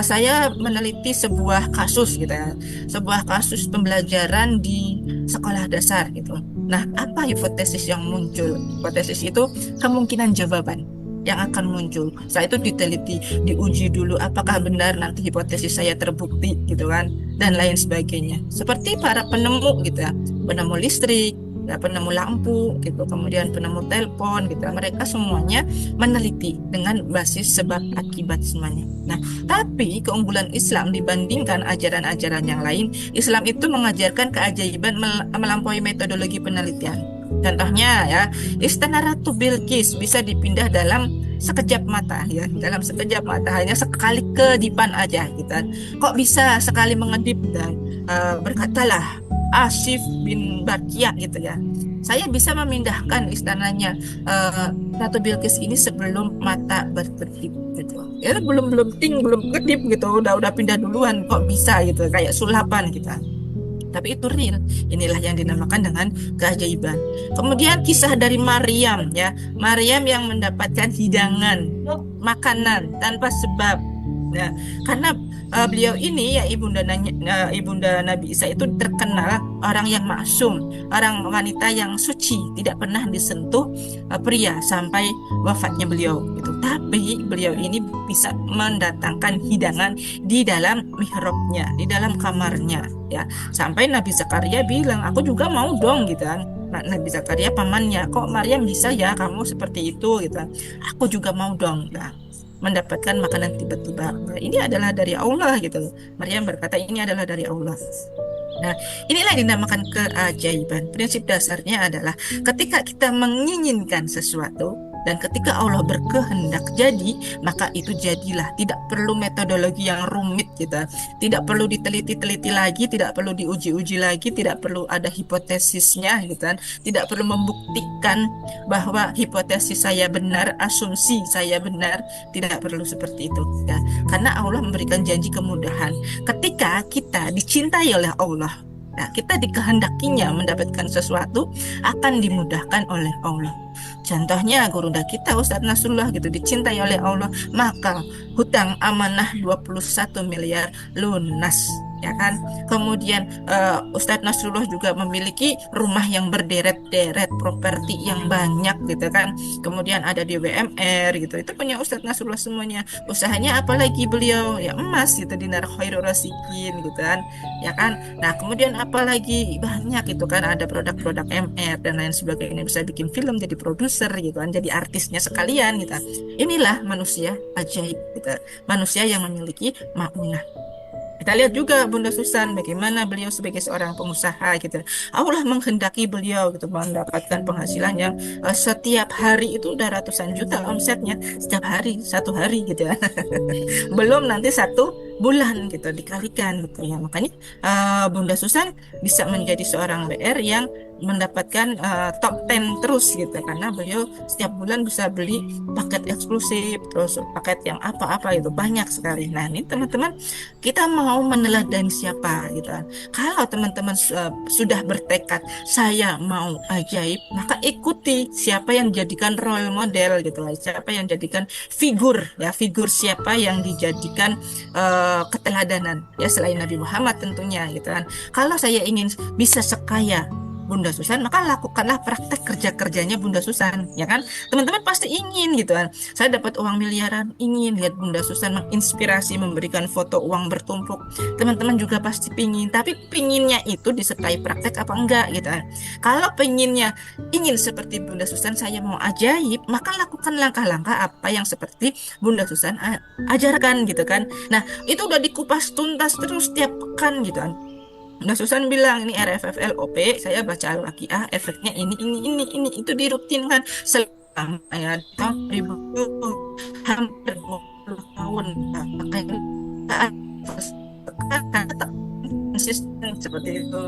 saya meneliti sebuah kasus gitu ya, sebuah kasus pembelajaran di sekolah dasar gitu. Nah, apa hipotesis yang muncul? Hipotesis itu kemungkinan jawaban yang akan muncul. Saya itu diteliti, diuji dulu apakah benar nanti hipotesis saya terbukti gitu kan, dan lain sebagainya. Seperti para penemu gitu ya, penemu listrik, ya, penemu lampu gitu, kemudian penemu telepon gitu. Mereka semuanya meneliti dengan basis sebab akibat semuanya. Nah, tapi keunggulan Islam dibandingkan ajaran-ajaran yang lain, Islam itu mengajarkan keajaiban melampaui metodologi penelitian. Contohnya ya, Istana Ratu Bilqis bisa dipindah dalam sekejap mata ya, dalam sekejap mata, hanya sekali kedipan aja gitu. Kok bisa sekali mengedip? Dan berkatalah Asif bin Barkia gitu ya, saya bisa memindahkan istananya Ratu Bilqis ini sebelum mata berkedip gitu. Ya belum kedip gitu, udah pindah duluan, kok bisa gitu, kayak sulapan gitu. Tapi itu real. Inilah yang dinamakan dengan keajaiban. Kemudian kisah dari Maryam ya, Maryam yang mendapatkan hidangan makanan tanpa sebab. Nah, karena beliau ini ya ibunda Nabi Isa itu terkenal orang yang maksum, orang wanita yang suci, tidak pernah disentuh pria sampai wafatnya beliau gitu. Tapi beliau ini bisa mendatangkan hidangan di dalam mihrabnya, di dalam kamarnya ya. Sampai Nabi Zakaria bilang, aku juga mau dong gitu kan. Nah, Nabi Zakaria pamannya, kok Maryam bisa ya kamu seperti itu gitu kan. Aku juga mau dong. Nah, mendapatkan makanan tiba-tiba. Nah, ini adalah dari Allah gitu. Maryam berkata ini adalah dari Allah. Nah, inilah yang dinamakan keajaiban. Prinsip dasarnya adalah ketika kita menginginkan sesuatu dan ketika Allah berkehendak jadi, maka itu jadilah. Tidak perlu metodologi yang rumit gitu. Tidak perlu diteliti-teliti lagi, tidak perlu diuji-uji lagi, tidak perlu ada hipotesisnya gitu kan. Tidak perlu membuktikan bahwa hipotesis saya benar, asumsi saya benar, tidak perlu seperti itu ya. Karena Allah memberikan janji kemudahan. Ketika kita dicintai oleh Allah, nah, kita dikehendakinya mendapatkan sesuatu akan dimudahkan oleh Allah. Contohnya gurunda kita Ustadz Nasrullah gitu, dicintai oleh Allah, maka hutang amanah 21 miliar lunas ya kan? Kemudian Ustadz Nasrullah juga memiliki rumah yang berderet-deret, properti yang banyak gitu kan. Kemudian ada di WMR gitu. Itu punya Ustadz Nasrullah semuanya. Usahanya apalagi beliau ya emas gitu, Dinar Khairul Rasikin gitu kan. Ya kan? Nah, kemudian apalagi banyak gitu kan, ada produk-produk MR dan lain sebagainya, bisa bikin film jadi produser gitu kan, jadi artisnya sekalian gitu. Inilah manusia ajaib gitu. Manusia yang memiliki maunah. Kita lihat juga Bunda Susan bagaimana beliau sebagai seorang pengusaha gitu. Allah menghendaki beliau gitu mendapatkan penghasilan yang setiap hari itu udah ratusan juta omsetnya setiap hari, satu hari gitu ya. Belum nanti satu bulan gitu dikalikan gitu ya. Makanya Bunda Susan bisa menjadi seorang WR yang mendapatkan top 10 terus gitu, karena beliau setiap bulan bisa beli paket eksklusif, terus paket yang apa-apa itu banyak sekali. Nah, ini teman-teman, kita mau meneladani siapa gitu kan. Kalau teman-teman sudah bertekad saya mau ajaib, maka ikuti siapa yang dijadikan role model gitu lah, siapa yang jadikan figur ya, figur siapa yang dijadikan keteladanan ya, selain Nabi Muhammad tentunya gitu kan. Kalau saya ingin bisa sekaya Bunda Susan, maka lakukanlah praktek kerja-kerjanya Bunda Susan, ya kan? Teman-teman pasti ingin gitu kan. Saya dapat uang miliaran, ingin lihat Bunda Susan menginspirasi, memberikan foto uang bertumpuk. Teman-teman juga pasti pingin, tapi pinginnya itu disertai praktek apa enggak gitu kan. Kalau pinginnya ingin seperti Bunda Susan, saya mau ajaib, maka lakukan langkah-langkah apa yang seperti Bunda Susan ajarkan gitu kan. Nah, itu udah dikupas tuntas terus tiap pekan gitu kan. Nah, Susan bilang ini RFFLOP, saya baca Al-Waqiah, efeknya ini, itu dirutinkan selama ya tahun 2000, hampir 20 tahun. Nah, makanya tak konsisten seperti itu.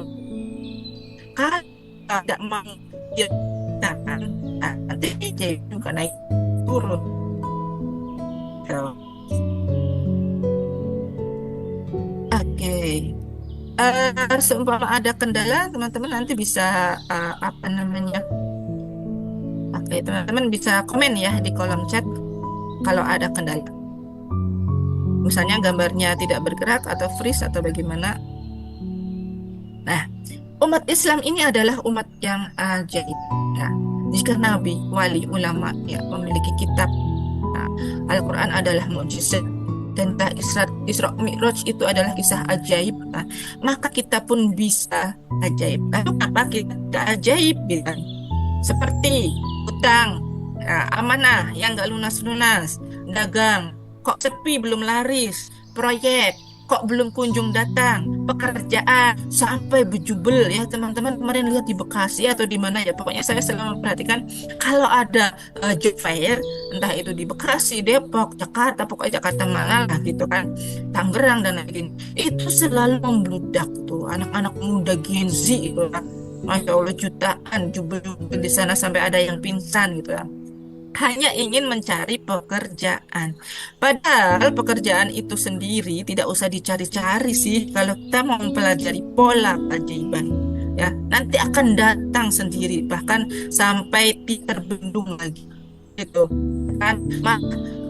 Kalau tidak mau ya, nanti jadi juga naik turun. So, Oke. Seumpama ada kendala, teman-teman nanti bisa apa namanya? Oke, teman-teman bisa komen ya di kolom chat kalau ada kendala. Misalnya gambarnya tidak bergerak atau freeze atau bagaimana. Nah, umat Islam ini adalah umat yang ajaib. Ya. Jika nabi, wali, ulama ya memiliki kitab, nah, Al-Quran adalah mukjizat, dan Isra Mi'raj itu adalah kisah ajaib, nah, maka kita pun bisa ajaib. Lalu apa kita tidak ajaib gitu? Seperti utang, ya, amanah yang nggak lunas-lunas, dagang kok sepi belum laris, proyek kok belum kunjung datang, pekerjaan sampai bejubel ya teman-teman. Kemarin lihat di Bekasi atau di mana ya, pokoknya saya selalu memperhatikan kalau ada job fair, entah itu di Bekasi, Depok, Jakarta, pokoknya Jakarta mana lah gitu kan, Tangerang dan lain-lain, itu selalu membludak tuh anak-anak muda Gen Z gitu kan. Masya Allah, jutaan jubel-jubel di sana sampai ada yang pingsan gitu ya, hanya ingin mencari pekerjaan. Padahal pekerjaan itu sendiri tidak usah dicari-cari sih. Kalau kita mau mempelajari pola keajaiban, ya nanti akan datang sendiri, bahkan sampai terbendung lagi. Gitu kan?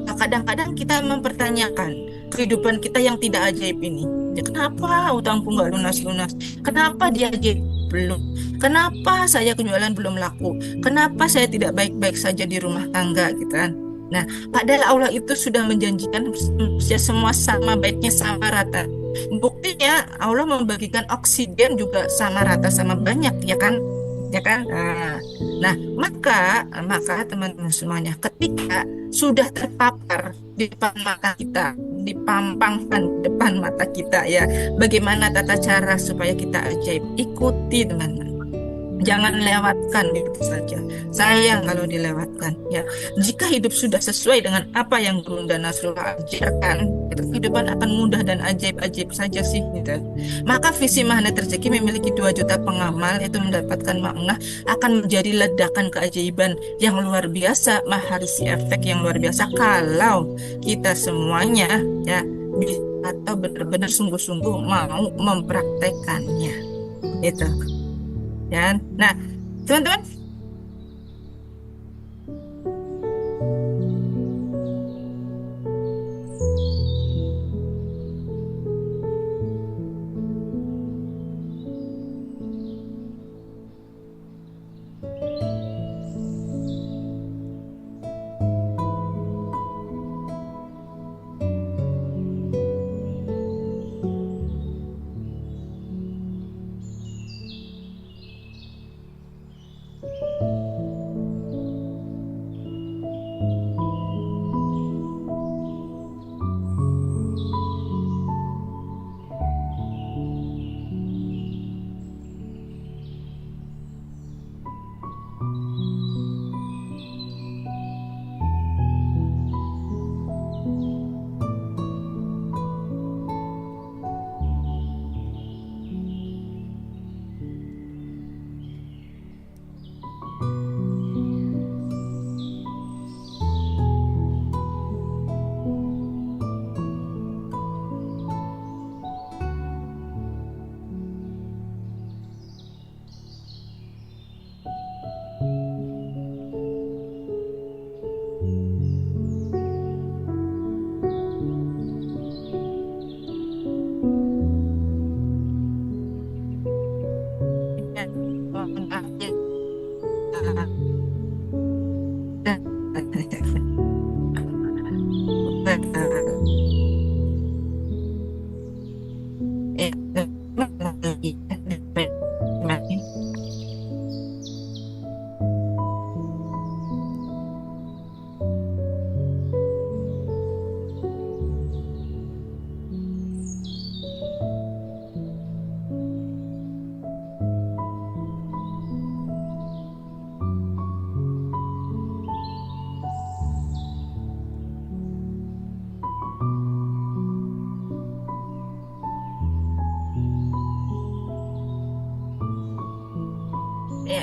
Kadang-kadang kita mempertanyakan kehidupan kita yang tidak ajaib ini. Ya, kenapa utangku nggak lunas-lunas? Kenapa dia ajaib belum? Kenapa saya penjualan belum laku? Kenapa saya tidak baik-baik saja di rumah tangga gitu kan? Nah, padahal Allah itu sudah menjanjikan semua sama baiknya, sama rata. Buktinya Allah membagikan oksigen juga sama rata, sama banyak ya kan? Ya kan? Nah, maka teman-teman semuanya, ketika sudah terpapar di depan mata kita, dipampangkan di depan mata kita ya, bagaimana tata cara supaya kita ajaib, ikuti teman-teman. Jangan lewatkan gitu saja. Sayang kalau dilewatkan ya. Jika hidup sudah sesuai dengan apa yang Bunda Nasrullah ajarkan, itu kehidupan akan mudah dan ajaib-ajaib saja sih gitu. Maka visi Magnet Rezeki memiliki 2 juta pengamal, itu mendapatkan makna akan menjadi ledakan keajaiban yang luar biasa, maharisi efek yang luar biasa kalau kita semuanya ya atau benar-benar sungguh-sungguh mau mempraktekannya. Itu. Ya. Nah, teman-teman,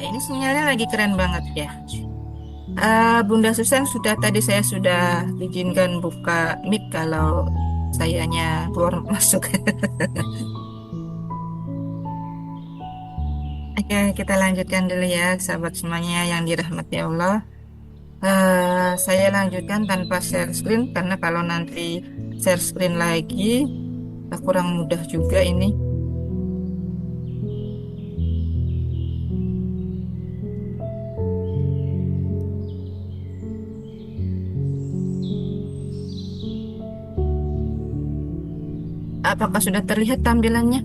ini sinyalnya lagi keren banget ya. Bunda Susan tadi saya sudah izinkan buka mic kalau sayanya keluar masuk. Oke, kita lanjutkan dulu ya, sahabat semuanya yang dirahmati Allah. Saya lanjutkan tanpa share screen karena kalau nanti share screen lagi kurang mudah juga ini. Apakah sudah terlihat tampilannya?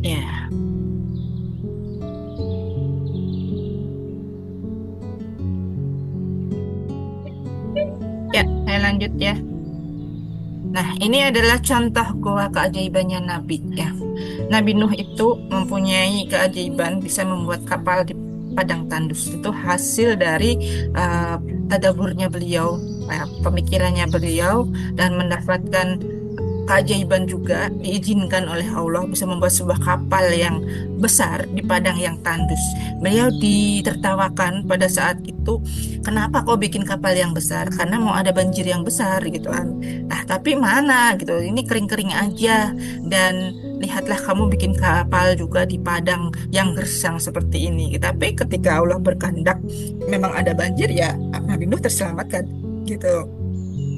Ya. Ya, saya lanjut ya. Nah, ini adalah contoh goa keajaibannya Nabi ya. Nabi Nuh itu mempunyai keajaiban bisa membuat kapal di padang tandus. Itu hasil dari tadaburnya beliau, pemikirannya beliau, dan mendapatkan keajaiban juga diizinkan oleh Allah bisa membuat sebuah kapal yang besar di padang yang tandus. Beliau ditertawakan pada saat itu, kenapa kau bikin kapal yang besar? Karena mau ada banjir yang besar gitu kan. Nah, tapi mana gitu, ini kering-kering aja, dan lihatlah kamu bikin kapal juga di padang yang gersang seperti ini. Tapi ketika Allah berkehendak memang ada banjir, ya Nabi Nuh terselamatkan gitu.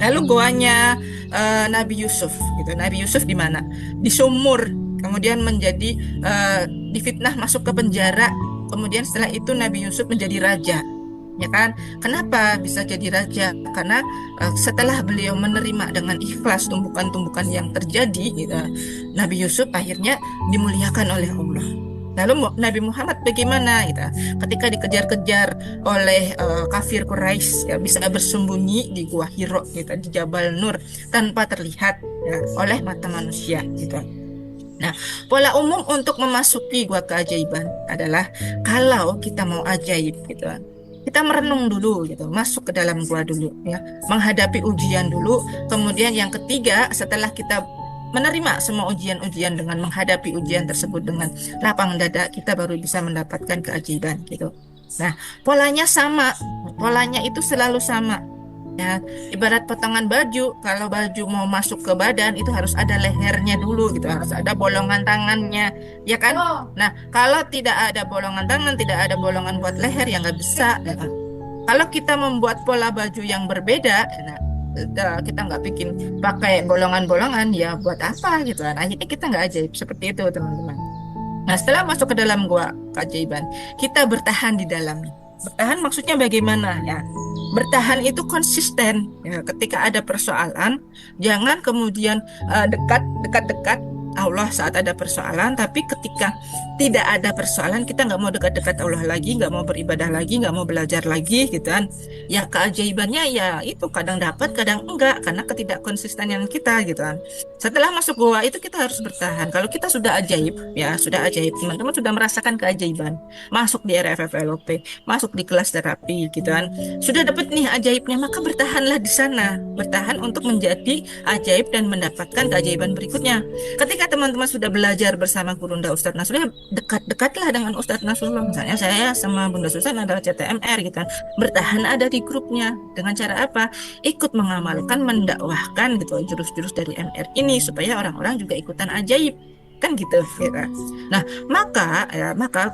Lalu goanya Nabi Yusuf gitu. Nabi Yusuf di mana? Di sumur. Kemudian menjadi difitnah masuk ke penjara. Kemudian setelah itu Nabi Yusuf menjadi raja. Ya kan? Kenapa bisa jadi raja? Karena setelah beliau menerima dengan ikhlas tumbukan-tumbukan yang terjadi gitu, Nabi Yusuf akhirnya dimuliakan oleh Allah. Lalu Nabi Muhammad bagaimana gitu? Ketika dikejar-kejar oleh kafir Quraisy, ya, bisa bersembunyi di Gua Hiro gitu, di Jabal Nur tanpa terlihat ya, oleh mata manusia gitu. Nah, pola umum untuk memasuki gua keajaiban adalah kalau kita mau ajaib gitu, kita merenung dulu gitu, masuk ke dalam gua dulu ya, menghadapi ujian dulu. Kemudian yang ketiga, setelah kita menerima semua ujian-ujian dengan menghadapi ujian tersebut dengan lapang dada, kita baru bisa mendapatkan keajaiban gitu. Nah, polanya sama, polanya itu selalu sama. Ya, ibarat potongan baju, kalau baju mau masuk ke badan itu harus ada lehernya dulu gitu, harus ada bolongan tangannya, ya kan? Nah, kalau tidak ada bolongan tangan, tidak ada bolongan buat leher, ya nggak bisa. Ya kan? Kalau kita membuat pola baju yang berbeda, nah, kita nggak bikin pakai bolongan-bolongan, ya buat apa gitu kan? Akhirnya kita nggak ajaib seperti itu teman-teman. Nah, setelah masuk ke dalam gua keajaiban, kita bertahan di dalamnya. Bertahan maksudnya bagaimana ya? Bertahan itu konsisten ya, ketika ada persoalan jangan kemudian dekat-dekat Allah saat ada persoalan, tapi ketika tidak ada persoalan kita nggak mau dekat-dekat Allah lagi, nggak mau beribadah lagi, nggak mau belajar lagi gitu kan. Ya keajaibannya ya itu kadang dapat kadang enggak karena ketidakkonsistenan kita gitu kan. Setelah masuk gua itu kita harus bertahan. Kalau kita sudah ajaib ya sudah ajaib, teman-teman sudah merasakan keajaiban, masuk di RFFLOP, masuk di kelas terapi gitu kan, sudah dapat nih ajaibnya, maka bertahanlah di sana, bertahan untuk menjadi ajaib dan mendapatkan keajaiban berikutnya. Ketika teman-teman sudah belajar bersama Gurunda Ustadz Nasrullah, dekat-dekatlah dengan Ustadz Nasrullah. Misalnya saya sama Bunda Susan adalah CTMR gitu kan, bertahan ada di grupnya. Dengan cara apa? Ikut mengamalkan, mendakwahkan gitu jurus-jurus dari MR ini supaya orang-orang juga ikutan ajaib kan gitu ya. Nah, maka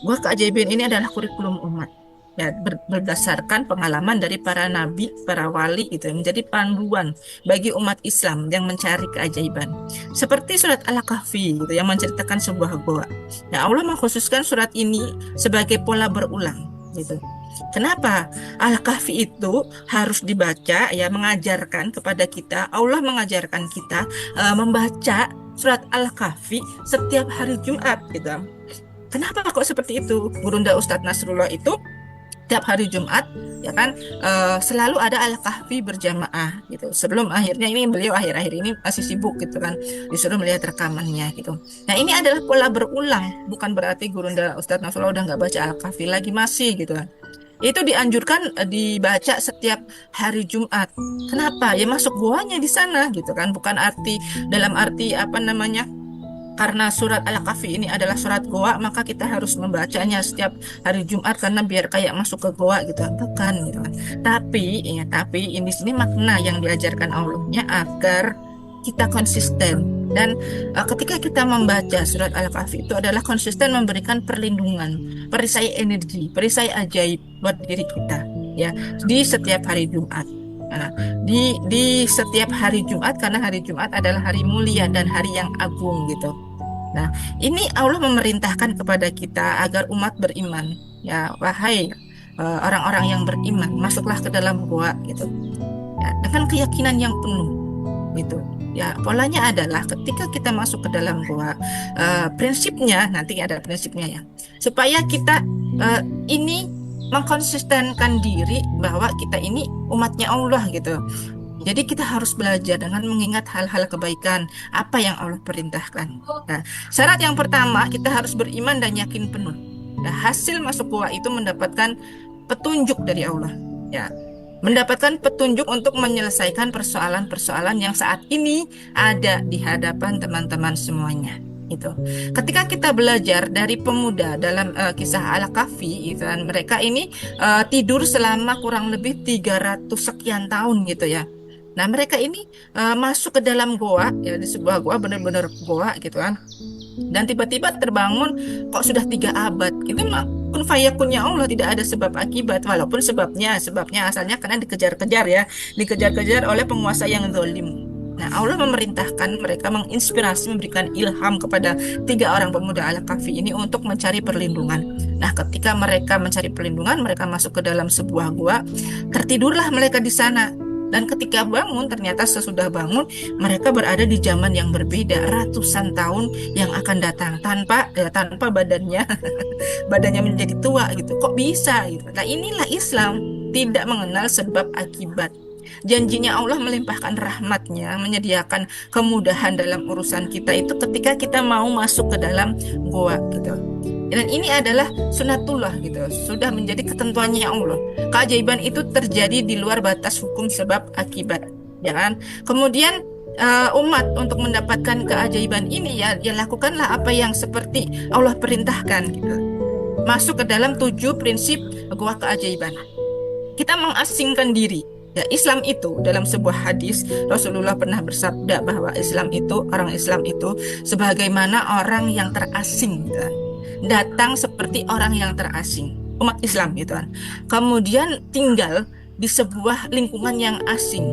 gua keajaiban ini adalah kurikulum umat ya, berdasarkan pengalaman dari para nabi, para wali itu menjadi panduan bagi umat Islam yang mencari keajaiban. Seperti surat Al-Kahfi gitu yang menceritakan sebuah goa. Nah, Allah mengkhususkan surat ini sebagai pola berulang gitu. Kenapa? Al-Kahfi itu harus dibaca ya, mengajarkan kepada kita, Allah mengajarkan kita membaca surat Al-Kahfi setiap hari Jumat gitu. Kenapa kok seperti itu? Gurunda Ustadz Nasrullah itu tiap hari Jumat ya kan selalu ada Al-Kahfi berjamaah gitu. Sebelum akhirnya ini beliau akhir-akhir ini masih sibuk gitu kan, disuruh melihat rekamannya gitu. Nah, ini adalah pola berulang, bukan berarti Gurunda Ustadz Nasrullah udah nggak baca Al-Kahfi lagi, masih gitu kan. Itu dianjurkan dibaca setiap hari Jumat. Kenapa? Ya masuk goanya di sana gitu kan. Bukan dalam arti apa namanya? Karena surat Al-Kahfi ini adalah surat goa, maka kita harus membacanya setiap hari Jumat karena biar kayak masuk ke goa gitu. Bukan gitu kan. Tapi ini sini makna yang diajarkan Allahnya agar kita konsisten. Dan ketika kita membaca surat Al-Kahfi itu adalah konsisten memberikan perlindungan, perisai energi, perisai ajaib buat diri kita ya di setiap hari Jumat. Nah, di setiap hari Jumat karena hari Jumat adalah hari mulia dan hari yang agung gitu. Nah, ini Allah memerintahkan kepada kita agar umat beriman. Ya, wahai orang-orang yang beriman, masuklah ke dalam gua gitu. Ya, dengan keyakinan yang penuh gitu. Ya, polanya adalah ketika kita masuk ke dalam gua, prinsipnya nanti ada prinsipnya ya. Supaya kita ini mengkonsistenkan diri bahwa kita ini umatnya Allah gitu. Jadi kita harus belajar dengan mengingat hal-hal kebaikan apa yang Allah perintahkan. Nah, syarat yang pertama kita harus beriman dan yakin penuh. Nah, hasil masuk gua itu mendapatkan petunjuk dari Allah. Ya, mendapatkan petunjuk untuk menyelesaikan persoalan-persoalan yang saat ini ada di hadapan teman-teman semuanya. Itu. Ketika kita belajar dari pemuda dalam kisah Al-Kahfi, itu kan, mereka ini tidur selama kurang lebih 300 sekian tahun gitu ya. Nah, mereka ini masuk ke dalam goa, ya di sebuah goa, benar-benar goa gitu kan. Dan tiba-tiba terbangun, kok sudah 3 abad. Itu mah kun fayakunnya Allah, tidak ada sebab akibat. Walaupun sebabnya asalnya karena dikejar-kejar ya, dikejar-kejar oleh penguasa yang zalim. Nah, Allah memerintahkan mereka, menginspirasi, memberikan ilham kepada 3 orang pemuda Al-Kahfi ini untuk mencari perlindungan. Nah, ketika mereka mencari perlindungan, mereka masuk ke dalam sebuah gua, tertidurlah mereka di sana. Dan ketika bangun, ternyata sesudah bangun, mereka berada di zaman yang berbeda, ratusan tahun yang akan datang tanpa badannya badannya menjadi tua gitu. Kok bisa gitu? Nah, inilah Islam, tidak mengenal sebab akibat. Janjinya Allah melimpahkan rahmatnya, menyediakan kemudahan dalam urusan kita itu ketika kita mau masuk ke dalam goa gitu. Dan ini adalah sunatullah gitu, sudah menjadi ketentuannya Allah. Keajaiban itu terjadi di luar batas hukum sebab akibat, ya kan? Kemudian umat untuk mendapatkan keajaiban ini ya lakukanlah apa yang seperti Allah perintahkan gitu. Masuk ke dalam 7 prinsip gua keajaiban. Kita mengasingkan diri. Ya, Islam itu dalam sebuah hadis Rasulullah pernah bersabda bahwa orang Islam itu sebagaimana orang yang terasing gitu kan. Datang seperti orang yang terasing, umat Islam gitu kan. Kemudian tinggal di sebuah lingkungan yang asing.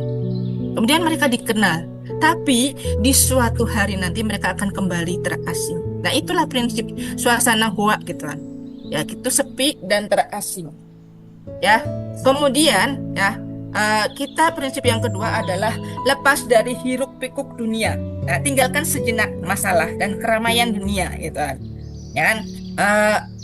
Kemudian mereka dikenal, tapi di suatu hari nanti mereka akan kembali terasing. Nah, itulah prinsip suasana goa gitu kan. Ya, gitu sepi dan terasing. Ya. Kemudian ya kita prinsip yang kedua adalah lepas dari hiruk pikuk dunia. Nah, tinggalkan sejenak masalah dan keramaian dunia gitu kan. Ya kan?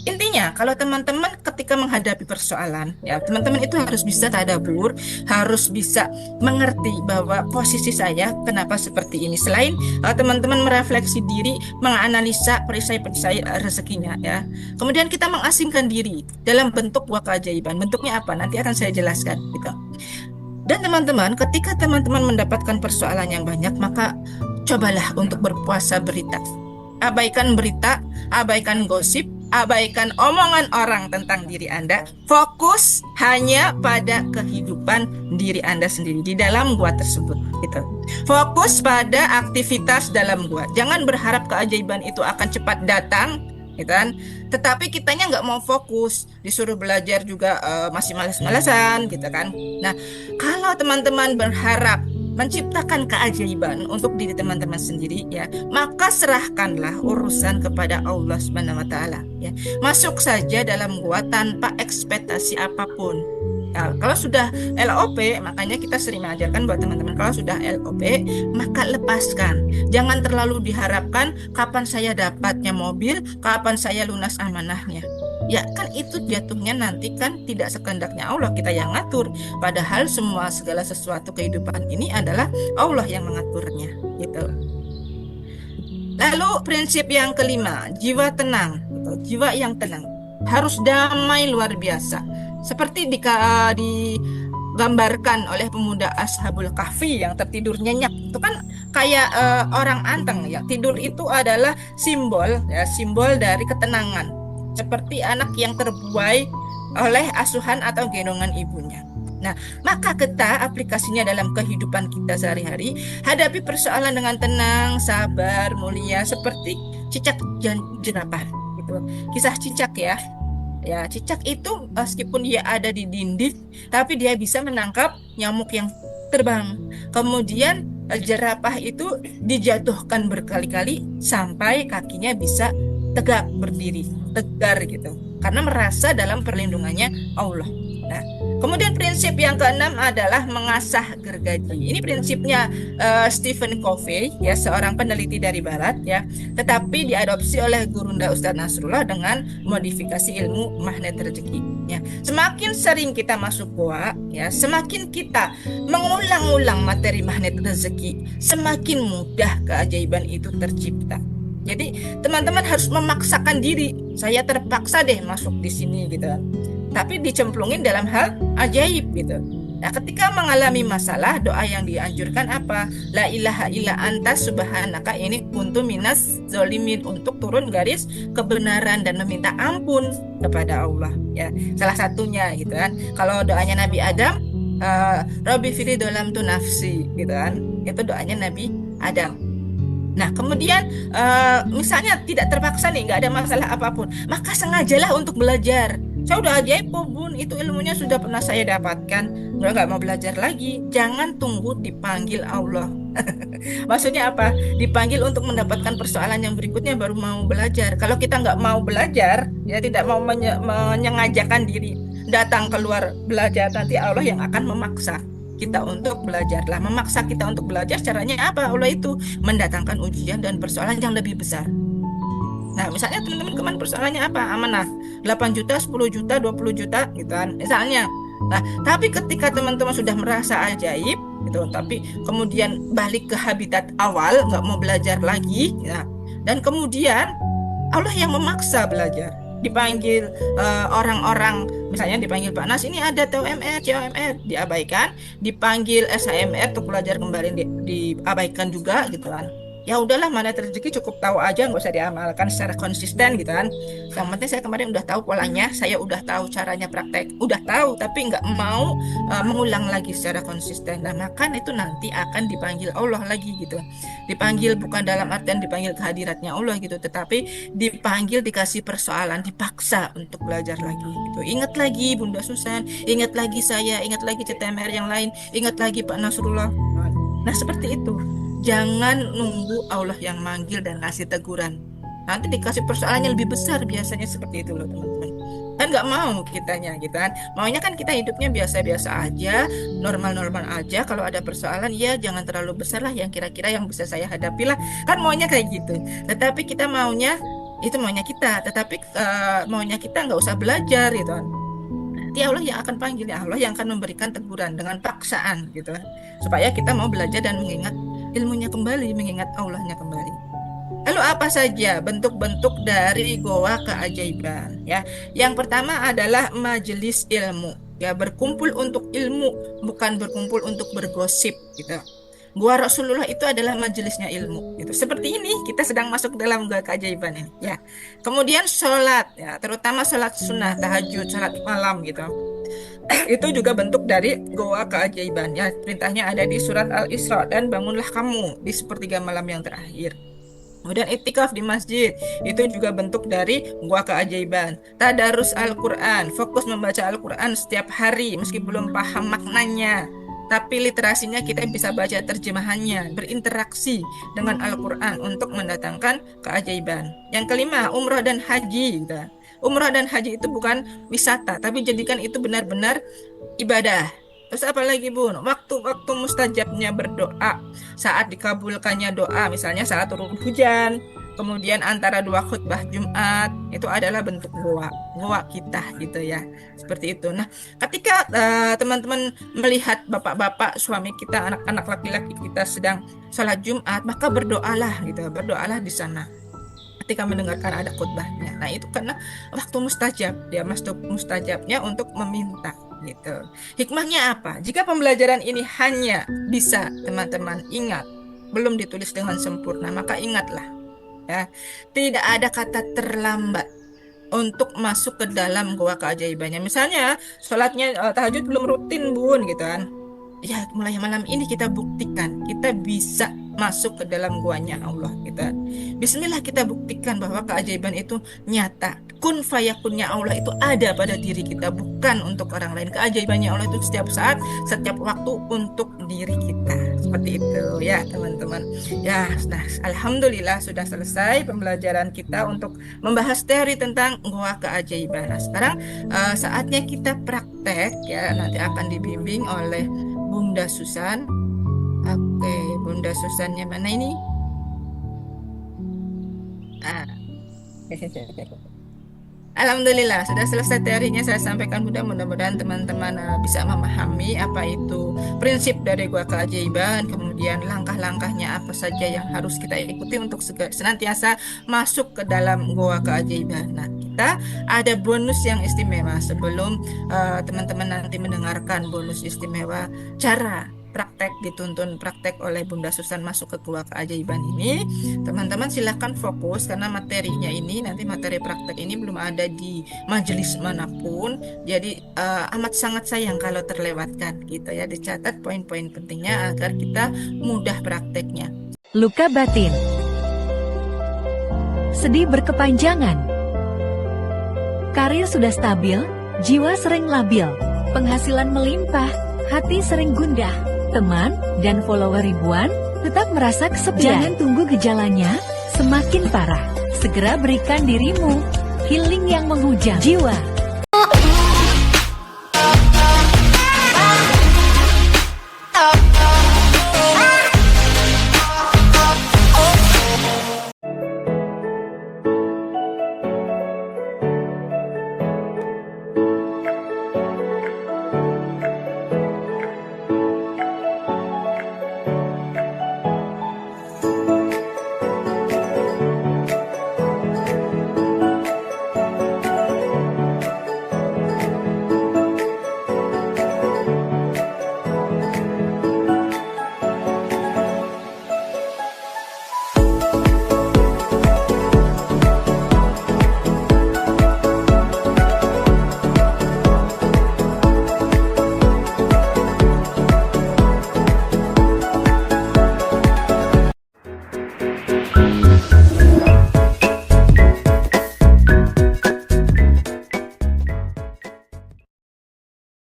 Intinya kalau teman-teman ketika menghadapi persoalan ya teman-teman itu harus bisa tadabbur, harus bisa mengerti bahwa posisi saya kenapa seperti ini. Selain teman-teman merefleksi diri, menganalisa perisai-perisai rezekinya ya. Kemudian kita mengasingkan diri dalam bentuk buah keajaiban. Bentuknya apa? Nanti akan saya jelaskan gitu. Dan teman-teman, ketika teman-teman mendapatkan persoalan yang banyak, maka cobalah untuk berpuasa berita. Abaikan berita, abaikan gosip, abaikan omongan orang tentang diri Anda. Fokus hanya pada kehidupan diri Anda sendiri di dalam gua tersebut. Gitu. Fokus pada aktivitas dalam gua. Jangan berharap keajaiban itu akan cepat datang, gitu kan? Tetapi kitanya nggak mau fokus, disuruh belajar juga masih malas-malasan, gitu kan? Nah, kalau teman-teman berharap menciptakan keajaiban untuk diri teman-teman sendiri ya, maka serahkanlah urusan kepada Allah Subhanahu wa taala ya. Masuk saja dalam gua tanpa ekspektasi apapun. Ya, kalau sudah LOP, makanya kita sering mengajarkan buat teman-teman kalau sudah LOP, maka lepaskan. Jangan terlalu diharapkan kapan saya dapatnya mobil, kapan saya lunas amanahnya. Ya kan itu jatuhnya nanti kan tidak sekendaknya Allah kita yang ngatur. Padahal segala sesuatu kehidupan ini adalah Allah yang mengaturnya gitu. Lalu prinsip yang kelima, jiwa tenang gitu. Jiwa yang tenang harus damai luar biasa. Seperti digambarkan oleh pemuda Ashabul Kahfi yang tertidur nyenyak. Itu kan kayak orang anteng ya. Tidur itu adalah simbol dari ketenangan. Seperti anak yang terbuai oleh asuhan atau gendongan ibunya. Nah, maka kita aplikasinya dalam kehidupan kita sehari-hari, hadapi persoalan dengan tenang, sabar, mulia, seperti cicak jerapah gitu. Kisah cicak ya. Ya, cicak itu meskipun dia ada di dinding, tapi dia bisa menangkap nyamuk yang terbang. Kemudian jerapah itu dijatuhkan berkali-kali sampai kakinya bisa tegak berdiri, tegar gitu. Karena merasa dalam perlindungannya Allah. Nah, kemudian prinsip yang keenam adalah mengasah gergaji. Ini prinsipnya Stephen Covey, ya, seorang peneliti dari Barat, ya, tetapi diadopsi oleh Gurunda Ustadz Nasrullah dengan modifikasi ilmu magnet rezeki. Ya, semakin sering kita masuk goa, ya, semakin kita mengulang-ulang materi magnet rezeki, semakin mudah keajaiban itu tercipta. Jadi teman-teman harus memaksakan diri. Saya terpaksa deh masuk di sini gitu kan. Tapi dicemplungin dalam hal ajaib gitu. Nah, ketika mengalami masalah, doa yang dianjurkan apa? La ilaha illa anta subhanaka, ini untuk minas zolimin, untuk turun garis kebenaran dan meminta ampun kepada Allah. Ya, salah satunya gitu kan. Kalau doanya Nabi Adam, Rabbi fili dolam tu nafsi gitu kan. Itu doanya Nabi Adam. Nah, kemudian misalnya tidak terpaksa nih, nggak ada masalah apapun, maka sengajalah untuk belajar. Saya udah ajaib kok Bun, itu ilmunya sudah pernah saya dapatkan, nggak mau belajar lagi. Jangan tunggu dipanggil Allah. Maksudnya apa? Dipanggil untuk mendapatkan persoalan yang berikutnya baru mau belajar. Kalau kita nggak mau belajar, ya tidak mau menyengajakan diri datang keluar belajar, nanti Allah yang akan memaksa kita untuk belajarlah. Memaksa kita untuk belajar, caranya apa? Allah itu mendatangkan ujian dan persoalan yang lebih besar. Nah, misalnya teman-teman kemarin persoalannya apa? Amanah 8 juta, 10 juta, 20 juta gitu kan, misalnya. Nah, tapi ketika teman-teman sudah merasa ajaib gitu, tapi kemudian balik ke habitat awal, nggak mau belajar lagi, ya, dan kemudian Allah yang memaksa belajar. Dipanggil orang-orang, misalnya dipanggil Pak Nas, ini ada TUMR, COMR, diabaikan. Dipanggil SHMR untuk belajar kembali, diabaikan juga gitu kan. Ya udahlah, mana rezeki cukup tahu aja, nggak usah diamalkan secara konsisten gitu kan. Yang penting saya kemarin udah tahu polanya, saya udah tahu caranya praktek, udah tahu, tapi nggak mau mengulang lagi secara konsisten. Nah, maka itu nanti akan dipanggil Allah lagi gitu. Dipanggil bukan dalam artian dipanggil kehadiratnya Allah gitu, tetapi dipanggil, dikasih persoalan, dipaksa untuk belajar lagi gitu. Ingat lagi Bunda Susan, ingat lagi saya, ingat lagi CTMR yang lain, ingat lagi Pak Nasrullah. Nah, seperti itu. Jangan nunggu Allah yang manggil dan ngasih teguran. Nanti dikasih persoalannya lebih besar, biasanya seperti itu loh teman-teman. Kan nggak mau kitanya gitu kan. Maunya kan kita hidupnya biasa-biasa aja, normal-normal aja. Kalau ada persoalan ya jangan terlalu besar lah, yang kira-kira yang bisa saya hadapi lah. Kan maunya kayak gitu. Tetapi kita maunya, itu maunya kita. Tetapi maunya kita nggak usah belajar gitu kan. Nanti Allah yang akan panggil, ya Allah yang akan memberikan teguran dengan paksaan gitu kan. Supaya kita mau belajar dan mengingat ilmunya kembali, mengingat Allahnya kembali. Lalu apa saja bentuk-bentuk dari goa keajaiban? Ya, yang pertama adalah majelis ilmu. Ya, berkumpul untuk ilmu, bukan berkumpul untuk bergosip gitu. Gua Rasulullah itu adalah majelisnya ilmu gitu. Seperti ini kita sedang masuk dalam goa keajaiban ini ya. Kemudian sholat ya, terutama sholat sunnah, tahajud, sholat malam gitu. Itu juga bentuk dari goa keajaiban ya. Perintahnya ada di surat Al-Isra, dan bangunlah kamu di sepertiga malam yang terakhir. Kemudian iktikaf di masjid, itu juga bentuk dari goa keajaiban. Tadarus Al-Quran, fokus membaca Al-Quran setiap hari meski belum paham maknanya, tapi literasinya kita bisa baca terjemahannya, berinteraksi dengan Al-Quran untuk mendatangkan keajaiban. Yang kelima, umrah dan haji gitu. Umrah dan haji itu bukan wisata, tapi jadikan itu benar-benar ibadah. Terus apa lagi Bun? Waktu-waktu mustajabnya berdoa, saat dikabulkannya doa, misalnya saat turun hujan, kemudian antara dua khutbah Jumat, itu adalah bentuk goa kita gitu ya. Seperti itu. Nah, ketika teman-teman melihat bapak-bapak, suami kita, anak-anak laki-laki kita sedang sholat Jumat, maka berdoalah gitu, berdoalah di sana. ketika mendengarkan ada khutbahnya. Nah, itu karena waktu mustajab, dia masuk mustajabnya untuk meminta gitu. Hikmahnya apa? Jika pembelajaran ini hanya bisa teman-teman ingat, belum ditulis dengan sempurna, maka ingatlah ya, tidak ada kata terlambat untuk masuk ke dalam gua keajaibannya. Misalnya sholatnya tahajud belum rutin bun gitu kan. Ya mulai malam ini kita buktikan kita bisa masuk ke dalam guanya Allah gitu kan. Bismillah kita buktikan bahwa keajaiban itu nyata. Kun fayakunnya Allah itu ada pada diri kita, bukan untuk orang lain. Keajaibannya Allah itu setiap saat, setiap waktu untuk diri kita. Seperti itu ya teman-teman. Ya, nah alhamdulillah sudah selesai pembelajaran kita untuk membahas teori tentang gua keajaiban. Nah, sekarang saatnya kita praktek ya, nanti akan dibimbing oleh Bunda Susan. Oke, Bunda Susannya mana ini? Ah. Alhamdulillah sudah selesai teorinya saya sampaikan Bunda, mudah-mudahan teman-teman bisa memahami apa itu prinsip dari gua keajaiban, kemudian langkah-langkahnya apa saja yang harus kita ikuti untuk senantiasa masuk ke dalam gua keajaiban. Nah, kita ada bonus yang istimewa sebelum teman-teman nanti mendengarkan bonus istimewa cara praktek dituntun praktek oleh Bunda Susan masuk ke gua keajaiban ini. Teman-teman silahkan fokus karena materinya ini nanti materi praktek ini belum ada di majelis manapun, jadi amat sangat sayang kalau terlewatkan gitu ya. Dicatat poin-poin pentingnya agar kita mudah prakteknya. Luka batin, sedih berkepanjangan, karir sudah stabil, jiwa sering labil, penghasilan melimpah, hati sering gundah, teman dan follower ribuan, tetap merasa kesepian. Jangan tunggu gejalanya semakin parah. Segera berikan dirimu healing yang menghujam jiwa.